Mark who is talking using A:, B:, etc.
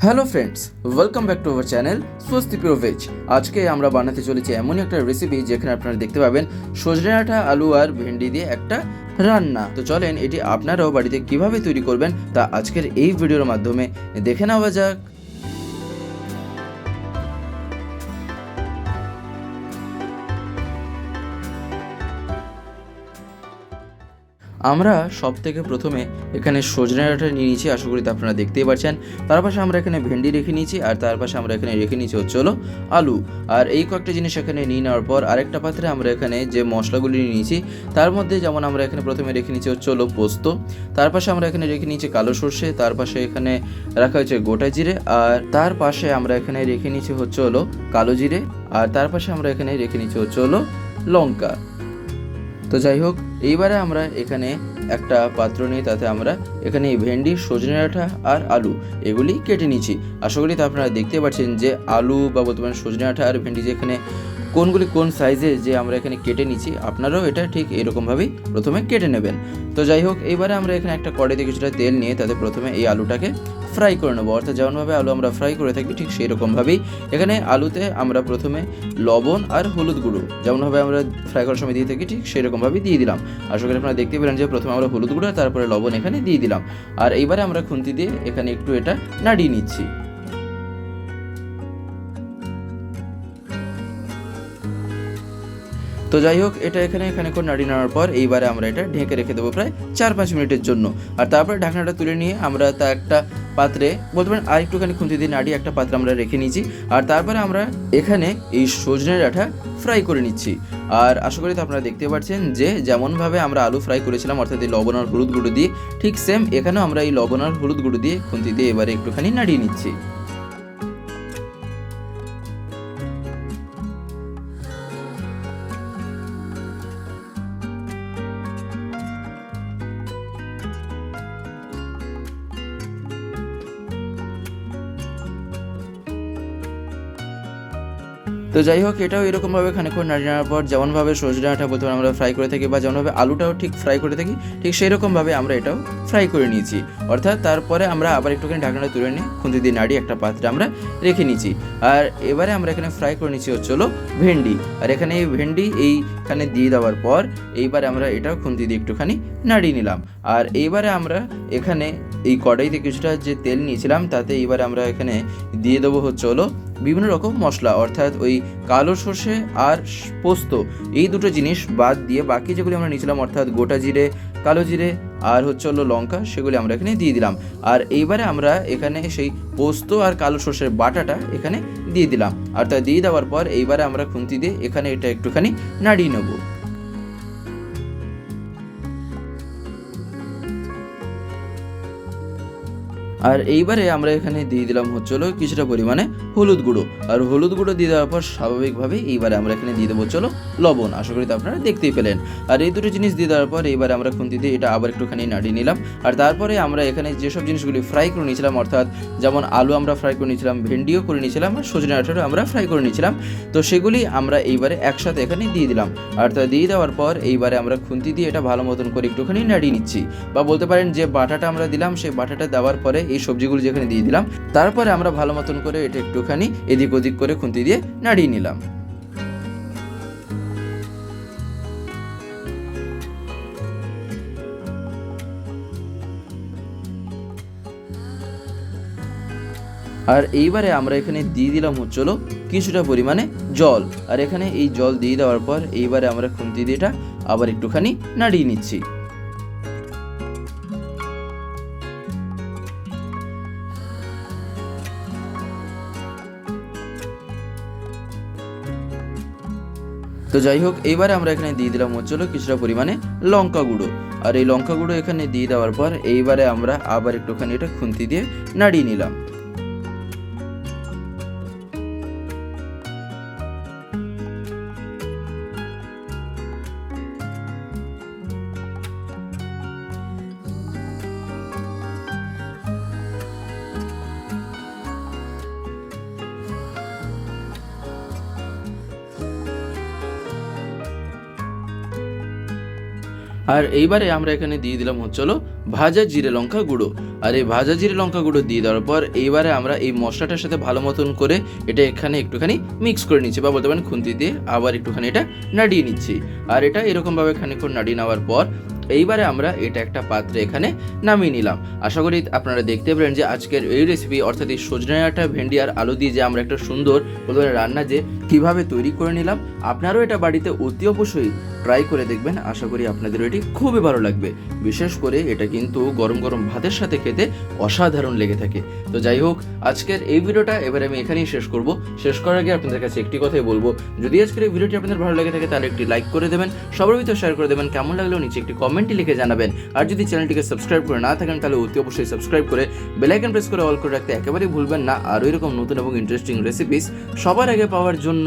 A: Hello friends, welcome back to our channel স্বস্তি pure veg. আজকে আমরা বানাতে চলেছি এমনই একটা রেসিপি যেখানে আপনারা দেখতে পাবেন সজনে ডাঁটা, আলু আর ভেন্ডি দিয়ে একটা রান্না। তো চলেন এটি আপনারাও বাড়িতে কিভাবে তৈরি করবেন তা আজকের এই ভিডিওর মাধ্যমে দেখে নেওয়া যাক। আমরা সব থেকে প্রথমে এখানে সজনে ডাঁটা নিয়ে নিয়েছি, আশা করি আপনারা দেখতেই পাচ্ছেন। তার পাশে আমরা এখানে ভেন্ডি রেখে নিয়েছি, আর তার পাশে আমরা এখানে রেখে নিয়েছি হলো আলু। আর এই কয়েকটা জিনিস এখানে নিয়ে নেওয়ার পর আরেকটা পাত্রে আমরা এখানে যে মশলাগুলি নিয়ে নিয়েছি তার মধ্যে যেমন আমরা এখানে প্রথমে রেখে নিয়েছি হলো পোস্ত, তার পাশে আমরা এখানে রেখে নিয়েছি কালো সর্ষে, তার পাশে এখানে রাখা হয়েছে গোটা জিরে, আর তার পাশে আমরা এখানে রেখে নিয়েছি হলো কালো জিরে, আর তার পাশে আমরা এখানে রেখে নিয়েছি হলো লঙ্কা। তো যাই হোক, এইবারে আমরা এখানে একটা পাত্র নিয়ে তাতে আমরা এখানে ভেন্ডি, সজনে ডাঁটা আর আলু এগুলি কেটে নিচ্ছি। আশা করি তো আপনারা দেখতে পাচ্ছেন যে আলু বা বলতে পারেন সজনে ডাঁটা আর ভেন্ডি যে এখানে কোনগুলি কোন সাইজে যে আমরা এখানে কেটে নিচ্ছি, আপনারাও এটা ঠিক এরকমভাবেই প্রথমে কেটে নেবেন। তো যাই হোক, এইবারে আমরা এখানে একটা কড়াইতে কিছুটা তেল নিয়ে তাতে প্রথমে এই আলুটাকে ফ্রাই করে নেবো। অর্থাৎ যেমনভাবে আলু আমরা ফ্রাই করে থাকি ঠিক সেই রকমভাবেই এখানে আলুতে আমরা প্রথমে লবণ আর হলুদ গুঁড়ো যেমনভাবে আমরা ফ্রাই করার সময় দিয়ে থাকি ঠিক সেই রকমভাবেই দিয়ে দিলাম। আশা করি আপনারা দেখতে পেলেন যে প্রথমে আমরা হলুদ গুঁড়ো তারপরে লবণ এখানে দিয়ে দিলাম, আর এইবারে আমরা খুন্তি দিয়ে এখানে একটু এটা নাড়িয়ে নিচ্ছি। তো যাই হোক, এটা এখানে খানিকক্ষণ নাড়িয়ে নেওয়ার পর এইবারে আমরা এটা ঢেকে রেখে দেবো প্রায় 4-5 মিনিটের জন্য। আর তারপরে ঢাকনাটা তুলে নিয়ে আমরা তা একটা পাত্রে বলতে পারেন আর একটুখানি খুন্তি দিয়ে নাড়িয়ে একটা পাত্রে আমরা রেখে নিয়েছি। আর তারপরে আমরা এখানে এই সজনে ডাঁটা ফ্রাই করে নিচ্ছি। আর আশা করি তো আপনারা দেখতে পাচ্ছেন যে যেমনভাবে আমরা আলু ফ্রাই করেছিলাম অর্থাৎ এই লবণ আর হলুদ গুঁড়ো দিয়ে, ঠিক সেম এখানেও আমরা এই লবণ আর হলুদ গুঁড়ো দিয়ে খুন্তি দিয়ে এবারে একটুখানি নাড়িয়ে নিচ্ছি। তো যাই হোক, এটাও এরকমভাবে খানিকক্ষণ নাড়িয়ে নেওয়ার পর যেমনভাবে সজনে ডাঁটা প্রথমে আমরা ফ্রাই করে থাকি বা যেমনভাবে আলুটাও ঠিক ফ্রাই করে থাকি ঠিক সেই রকমভাবে আমরা এটাও ফ্রাই করে নিয়েছি। অর্থাৎ তারপরে আমরা আবার একটুখানি ঢাকনাটা তুলে নিয়ে খুন্তি দিয়ে নাড়িয়ে একটা পাত্রে আমরা রেখে নিয়েছি। আর এবারে আমরা এখানে ফ্রাই করে নিচ্ছি হলো ভেন্ডি। আর এখানে এই ভেন্ডি এইখানে দিয়ে দেওয়ার পর এইবারে আমরা এটাও খুন্তি দিয়ে একটুখানি নাড়িয়ে নিলাম। আর এইবারে আমরা এখানে এই কড়াইতে কিছুটা যে তেল নিয়েছিলাম তাতে এইবারে আমরা এখানে দিয়ে দেবো হলো বিভিন্ন রকম মশলা, অর্থাৎ ওই কালো সর্ষে আর পোস্ত এই দুটো জিনিস বাদ দিয়ে বাকি যেগুলি আমরা নিয়েছিলাম অর্থাৎ গোটা জিরে, কালো জিরে আর হলো লঙ্কা সেগুলি আমরা এখানে দিয়ে দিলাম। আর এইবারে আমরা এখানে সেই পোস্ত আর কালো সর্ষের বাটাটা এখানে দিয়ে দিলাম। আর তা দিয়ে দেওয়ার পর এইবারে আমরা খুন্তি দিয়ে এখানে এটা একটুখানি নাড়িয়ে নেবো। আর এইবারে আমরা এখানে দিয়ে দিলাম হলো কিছুটা পরিমাণে হলুদ গুঁড়ো। আর হলুদ গুঁড়ো দিয়ে দেওয়ার পর স্বাভাবিকভাবেই এইবারে আমরা এখানে দিয়ে দেবো হলো লবণ। আশা করি তো আপনারা দেখতেই পেলেন। আর এই দুটো জিনিস দিয়ে দেওয়ার পর এইবারে আমরা খুন্তি দিয়ে এটা আবার একটুখানি নাড়িয়ে নিলাম। আর তারপরে আমরা এখানে যেসব জিনিসগুলি ফ্রাই করে নিয়েছিলাম অর্থাৎ যেমন আলু আমরা ফ্রাই করে নিয়েছিলাম, ভেন্ডিও করে নিয়েছিলাম আর সজনে ডাঁটাও আমরা ফ্রাই করে নিয়েছিলাম, তো সেগুলি আমরা এইবারে একসাথে এখানে দিয়ে দিলাম। আর তা দিয়ে দেওয়ার পর এইবারে আমরা খুন্তি দিয়ে এটা ভালো মতন করে একটুখানি নাড়িয়ে নিচ্ছি। বা বলতে পারেন যে বাটাটা আমরা দিলাম সেই বাটাটা দেওয়ার পরে এই সবজিগুলো যেখানে দিয়ে দিলাম তারপরে আমরা ভালো মতন করে এটা একটুখানি এদিক ওদিক করে খুন্তি দিয়ে নাড়িয়ে নিলাম। আর এইবারে আমরা এখানে দিয়ে দিলাম হলো কিছুটা পরিমাণে জল। আর এখানে এই জল দিয়ে দেওয়ার পর এইবারে আমরা খুন্তি দিয়ে এটা আবার একটুখানি নাড়িয়ে নিচ্ছি। তো যাই হোক, এইবারে আমরা এখানে দিয়ে দিলাম হলো কিছুটা পরিমাণে লঙ্কা গুঁড়ো। আর এই লঙ্কা গুঁড়ো এখানে দিয়ে দেওয়ার পর এইবারে আমরা আবার একটুখানি এটা খুন্তি দিয়ে নাড়িয়ে নিলাম। আর এইবারে আমরা এখানে দিয়ে দিলাম হলো ভাজা জিরে লঙ্কা গুঁড়ো। আর এই ভাজা জিরে লঙ্কা গুঁড়ো দিয়ে দেওয়ার পর এইবারে আমরা এই মশলাটার সাথে ভালো মতন করে এটা এখানে একটুখানি মিক্স করে নিচ্ছি, বা বলতে পারেন খুন্তি দিয়ে আবার একটুখানি এটা নাড়িয়ে নিচ্ছি। আর এটা এরকমভাবে খানিকক্ষণ নাড়িয়ে নেওয়ার পর এইবারে আমরা এটা একটা পাত্রে এখানে নামিয়ে নিলাম। আশা করি আপনারা দেখতে পেলেন যে আজকের এই রেসিপি, অর্থাৎ এই সজনে ডাঁটা, ভেন্ডি আর আলু দিয়ে যে আমরা একটা সুন্দর রান্না যে কিভাবে তৈরি করে নিলাম। আপনারাও এটা বাড়িতে অতি অবশ্যই ট্রাই করে দেখবেন। আশা করি আপনাদের এটি খুবই ভালো লাগবে। বিশেষ করে এটা কিন্তু গরম গরম ভাতের সাথে খেতে অসাধারণ লেগে থাকে। তো যাই হোক, আজকের এই ভিডিওটা এবারে আমি এখানেই শেষ করব। শেষ করার আগে আপনাদের কাছে একটি কথাই বলবো, যদি আজকের এই ভিডিওটি আপনাদের ভালো লেগে থাকে তাহলে একটি লাইক করে দেবেন, সবার ভিতরে শেয়ার করে দেবেন, কেমন লাগলেও নিচে একটি কমেন্টে লিখে জানাবেন। আর যদি চ্যানেলটিকে সাবস্ক্রাইব করে না থাকেন তাহলে অতি অবশ্যই সাবস্ক্রাইব করে বেল আইকন প্রেস করে অল করে রাখতে একেবারেই ভুলবেন না, আরও এরকম নতুন এবং ইন্টারেস্টিং রেসিপিস সবার আগে পাওয়ার জন্য।